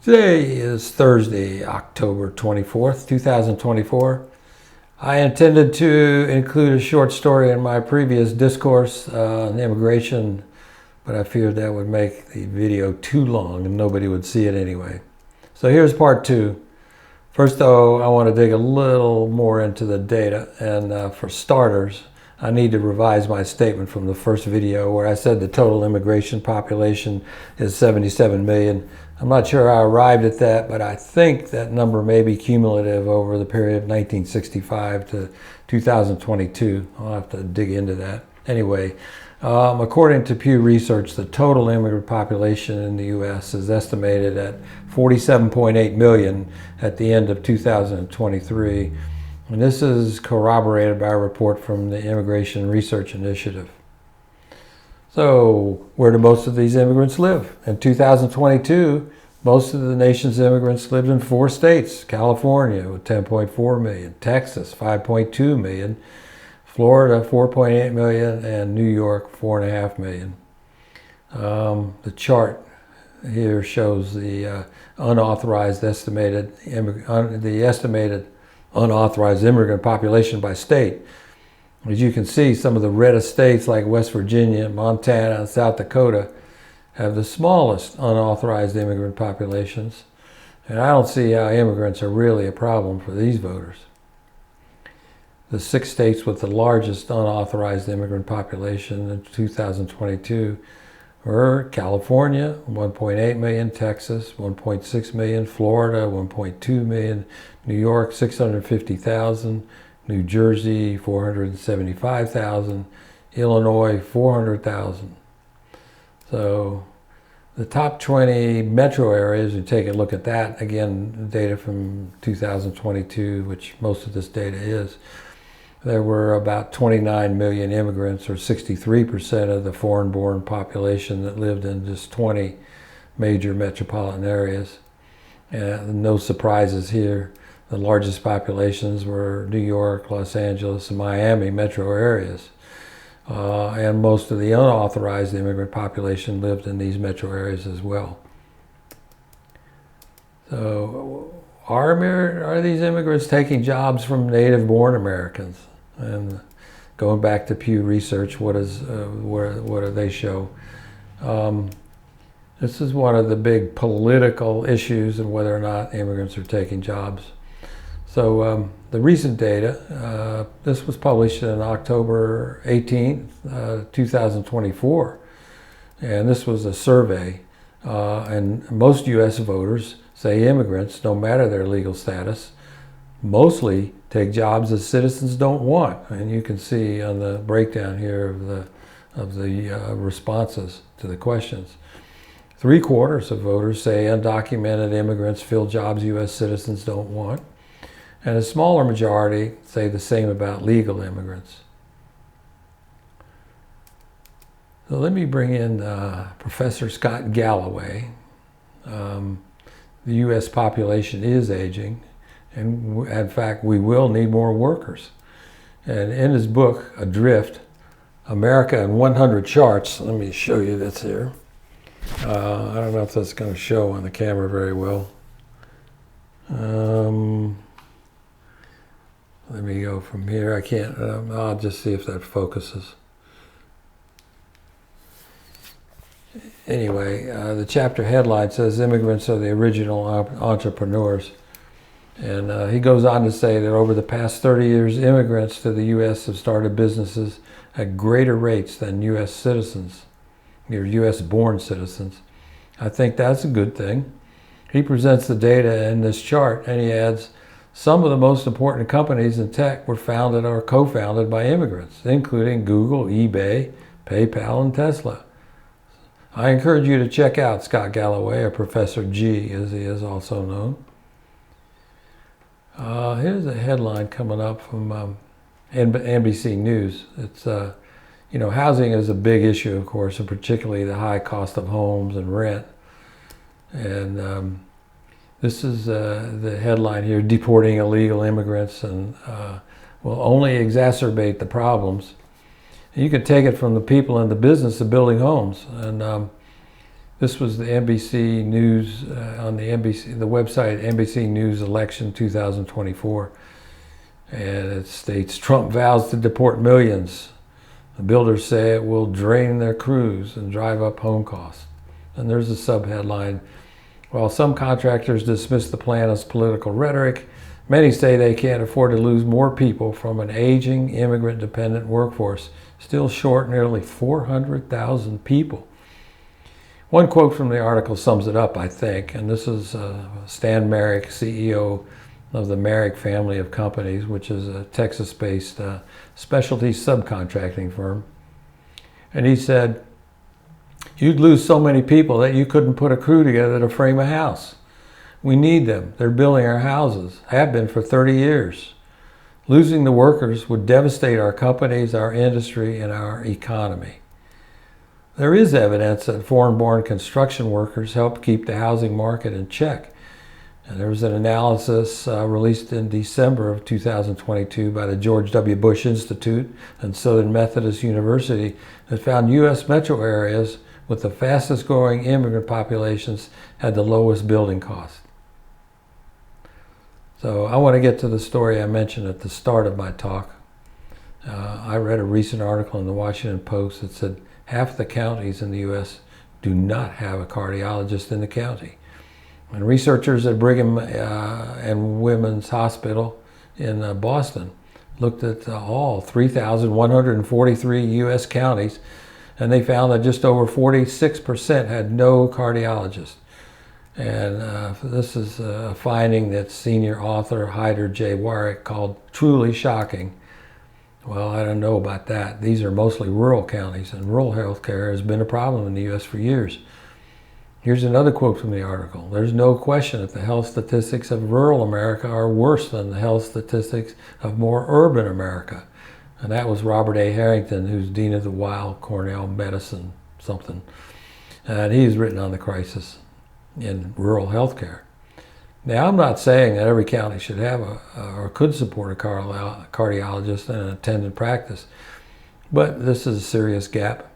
Today is Thursday, October 24th, 2024. I intended to include a short story in my previous discourse on immigration, but I feared that would make the video too long and nobody would see it anyway. So here's part two. First though, I want to dig a little more into the data, and for starters, I need to revise my statement from the first video where I said the total immigration population is 77 million. I'm not sure how I arrived at that, but I think that number may be cumulative over the period of 1965 to 2022. I'll have to dig into that. Anyway, according to Pew Research, the total immigrant population in the U.S. is estimated at 47.8 million at the end of 2023. And this is corroborated by a report from the Immigration Research Initiative. So, where do most of these immigrants live? In 2022, most of the nation's immigrants lived in 4 states. California with 10.4 million, Texas 5.2 million, Florida 4.8 million, and New York 4.5 million. The chart here shows the estimated unauthorized immigrant population by state. As you can see, some of the reddest states like West Virginia, Montana, and South Dakota have the smallest unauthorized immigrant populations. And I don't see how immigrants are really a problem for these voters. The 6 states with the largest unauthorized immigrant population in 2022 were California, 1.8 million, Texas, 1.6 million, Florida, 1.2 million, New York, 650,000, New Jersey, 475,000, Illinois, 400,000. So the top 20 metro areas, you take a look at that, again, data from 2022, which most of this data is, there were about 29 million immigrants, or 63% of the foreign-born population that lived in just 20 major metropolitan areas. And no surprises here. The largest populations were New York, Los Angeles, and Miami metro areas. And most of the unauthorized immigrant population lived in these metro areas as well. So are these immigrants taking jobs from native-born Americans? And going back to Pew Research, what do they show? This is one of the big political issues of whether or not immigrants are taking jobs. So the recent data, this was published on October 18th, 2024, and this was a survey, and most U.S. voters say immigrants, no matter their legal status, mostly take jobs that citizens don't want, and you can see on the breakdown here of the responses to the questions. 3/4 of voters say undocumented immigrants fill jobs U.S. citizens don't want. And a smaller majority say the same about legal immigrants. So let me bring in Professor Scott Galloway. The U.S. population is aging, and in fact, we will need more workers. And in his book, Adrift, America in 100 Charts, let me show you this here. I don't know if that's going to show on the camera very well. Let me go from here. I can't, I'll just see if that focuses. Anyway, the chapter headline says immigrants are the original entrepreneurs. And he goes on to say that over the past 30 years, immigrants to the U.S. have started businesses at greater rates than U.S. citizens, or U.S.-born citizens. I think that's a good thing. He presents the data in this chart, and he adds, some of the most important companies in tech were founded or co-founded by immigrants, including Google, eBay, PayPal, and Tesla. I encourage you to check out Scott Galloway, or Professor G, as he is also known. Here's a headline coming up from NBC News. It's, housing is a big issue, of course, and particularly the high cost of homes and rent. And this is the headline here, deporting illegal immigrants and will only exacerbate the problems. And you can take it from the people in the business of building homes. And This was the NBC News on the website NBC News Election 2024. And it states, Trump vows to deport millions. The builders say it will drain their crews and drive up home costs. And there's a subheadline, while some contractors dismiss the plan as political rhetoric, many say they can't afford to lose more people from an aging immigrant-dependent workforce, still short nearly 400,000 people. One quote from the article sums it up, I think, and this is Stan Merrick, CEO of the Merrick family of companies, which is a Texas-based specialty subcontracting firm. And he said, you'd lose so many people that you couldn't put a crew together to frame a house. We need them. They're building our houses, have been for 30 years. Losing the workers would devastate our companies, our industry, and our economy. There is evidence that foreign-born construction workers help keep the housing market in check. And there was an analysis released in December of 2022 by the George W. Bush Institute and Southern Methodist University that found U.S. metro areas with the fastest growing immigrant populations had the lowest building costs. So I want to get to the story I mentioned at the start of my talk. I read a recent article in the Washington Post that said half the counties in the U.S. do not have a cardiologist in the county. And researchers at Brigham and Women's Hospital in Boston looked at all 3,143 U.S. counties, and they found that just over 46% had no cardiologist. And this is a finding that senior author Hyder J. Warwick called truly shocking. Well, I don't know about that. These are mostly rural counties, and rural health care has been a problem in the U.S. for years. Here's another quote from the article. There's no question that the health statistics of rural America are worse than the health statistics of more urban America. And that was Robert A. Harrington, who's Dean of the Weill Cornell Medicine something. And he's written on the crisis in rural health care. Now, I'm not saying that every county should have or could support a cardiologist in an attendant practice, but this is a serious gap.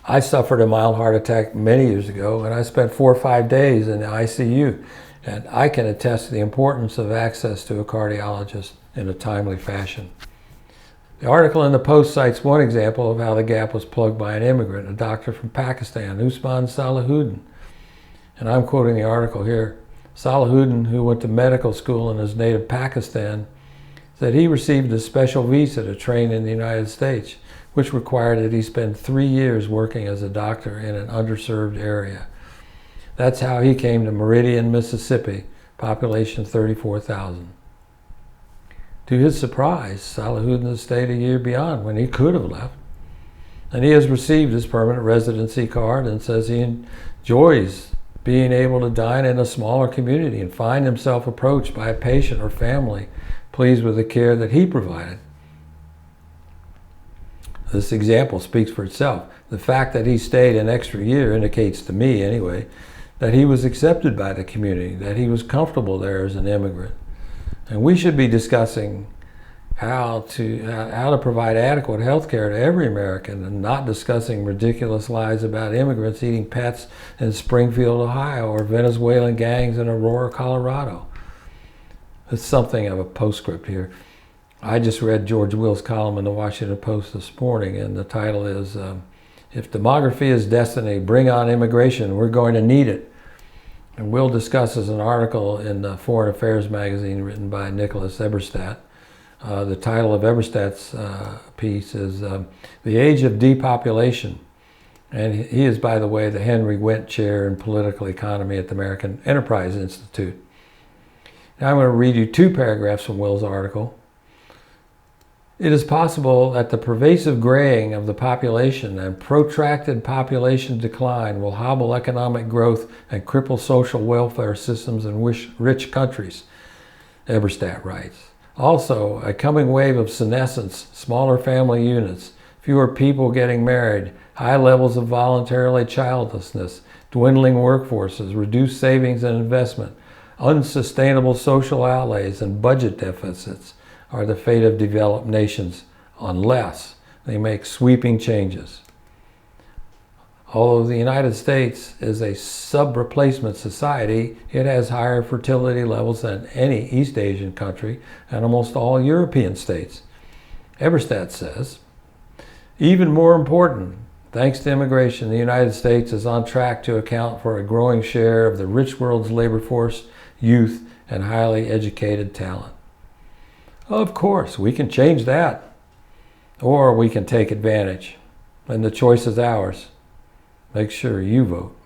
I suffered a mild heart attack many years ago, and I spent 4 or 5 days in the ICU, and I can attest to the importance of access to a cardiologist in a timely fashion. The article in the Post cites one example of how the gap was plugged by an immigrant, a doctor from Pakistan, Usman Salahuddin. And I'm quoting the article here. Salahuddin, who went to medical school in his native Pakistan, said he received a special visa to train in the United States, which required that he spend 3 years working as a doctor in an underserved area. That's how he came to Meridian, Mississippi, population 34,000. To his surprise, Salahuddin has stayed a year beyond when he could have left. And he has received his permanent residency card and says he enjoys being able to dine in a smaller community and find himself approached by a patient or family pleased with the care that he provided. This example speaks for itself. The fact that he stayed an extra year indicates to me, anyway, that he was accepted by the community, that he was comfortable there as an immigrant. And we should be discussing how to provide adequate health care to every American and not discussing ridiculous lies about immigrants eating pets in Springfield, Ohio, or Venezuelan gangs in Aurora, Colorado. It's something of a postscript here. I just read George Will's column in the Washington Post this morning, and the title is, If Demography is Destiny, Bring on Immigration, We're Going to Need It. And Will discusses an article in the Foreign Affairs magazine written by Nicholas Eberstadt. The title of Eberstadt's piece is The Age of Depopulation. And he is, by the way, the Henry Wendt Chair in Political Economy at the American Enterprise Institute. Now I'm going to read you 2 paragraphs from Will's article. It is possible that the pervasive graying of the population and protracted population decline will hobble economic growth and cripple social welfare systems in rich countries, Eberstadt writes. Also, a coming wave of senescence, smaller family units, fewer people getting married, high levels of voluntary childlessness, dwindling workforces, reduced savings and investment, unsustainable social outlays, and budget deficits are the fate of developed nations unless they make sweeping changes. Although the United States is a sub-replacement society, it has higher fertility levels than any East Asian country and almost all European states. Eberstadt says, even more important, thanks to immigration, the United States is on track to account for a growing share of the rich world's labor force, youth, and highly educated talent. Of course, we can change that, or we can take advantage, and the choice is ours. Make sure you vote.